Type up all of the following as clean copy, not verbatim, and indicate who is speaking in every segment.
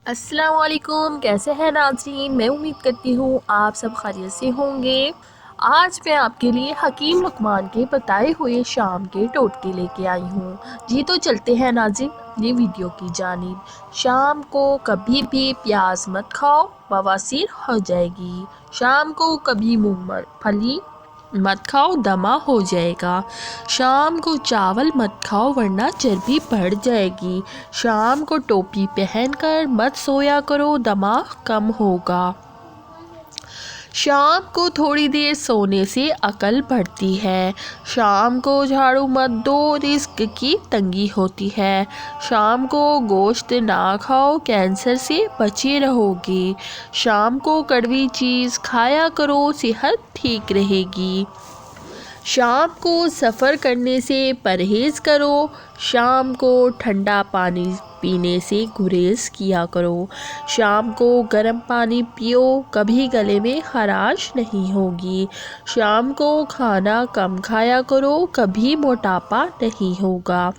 Speaker 1: السلام علیکم، کیسے ہیں ناظرین؟ میں امید کرتی ہوں آپ سب خیریت سے ہوں گے۔ آج میں آپ کے لیے حکیم لقمان کے بتائے ہوئے شام کے ٹوٹکے لے کے آئی ہوں۔ جی تو چلتے ہیں ناظرین یہ ویڈیو کی جانب۔ شام کو کبھی بھی پیاز مت کھاؤ، بواسیر ہو جائے گی۔ شام کو کبھی مونگ پھلی مت کھاؤ، دمہ ہو جائے گا۔ شام کو چاول مت کھاؤ ورنہ چربی بڑھ جائے گی۔ شام کو ٹوپی پہن کر مت سویا کرو، دماغ کم ہوگا۔ شام کو تھوڑی دیر سونے سے عقل بڑھتی ہے۔ شام کو جھاڑو مت دو، رزق کی تنگی ہوتی ہے۔ شام کو گوشت نہ کھاؤ، کینسر سے بچے رہو گے۔ شام کو کڑوی چیز کھایا کرو، صحت ٹھیک رہے گی۔ شام کو سفر کرنے سے پرہیز کرو۔ شام کو ٹھنڈا پانی پینے سے گریز کیا کرو۔ شام کو گرم پانی پیو، کبھی گلے میں خراش نہیں ہوگی۔ شام کو کھانا کم کھایا کرو، کبھی موٹاپا نہیں ہوگا۔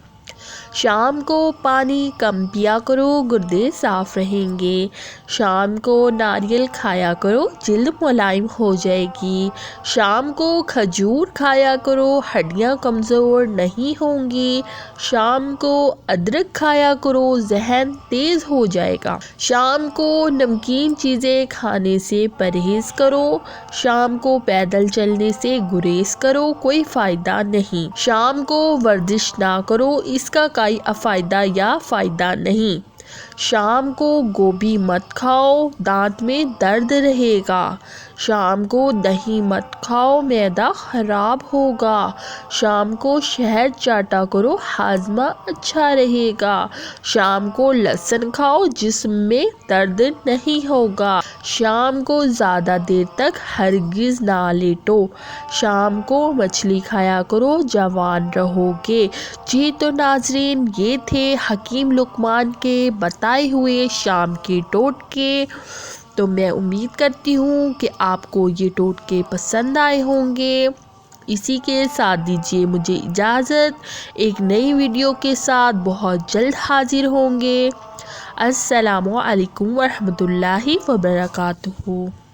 Speaker 1: شام کو پانی کم پیا کرو، گردے صاف رہیں گے۔ شام کو ناریل کھایا کرو، جلد ملائم ہو جائے گی۔ شام کو کھجور کھایا کرو، ہڈیاں کمزور نہیں ہوں گی۔ شام کو ادرک کھایا کرو، ذہن تیز ہو جائے گا۔ شام کو نمکین چیزیں کھانے سے پرہیز کرو۔ شام کو پیدل چلنے سے گریز کرو، کوئی فائدہ نہیں۔ شام کو ورزش نہ کرو، اس کا کوئی فائدہ یا فائدہ نہیں۔ شام کو گوبھی مت کھاؤ، دانت میں درد رہے گا۔ شام کو دہی مت کھاؤ، معدہ خراب ہوگا۔ شام کو شہد چاٹا کرو، ہاضمہ اچھا رہے گا۔ شام کو لہسن کھاؤ، جسم میں درد نہیں ہوگا۔ شام کو زیادہ دیر تک ہرگز نہ لیٹو۔ شام کو مچھلی کھایا کرو، جوان رہو گے۔ جی تو ناظرین یہ تھے حکیم لقمان کے بتائے ہوئے شام کے ٹوٹکے۔ تو میں امید کرتی ہوں کہ آپ کو یہ ٹوٹکے پسند آئے ہوں گے۔ اسی کے ساتھ دیجیے مجھے اجازت، ایک نئی ویڈیو کے ساتھ بہت جلد حاضر ہوں گے۔ السلام علیکم ورحمۃ اللہ وبرکاتہ۔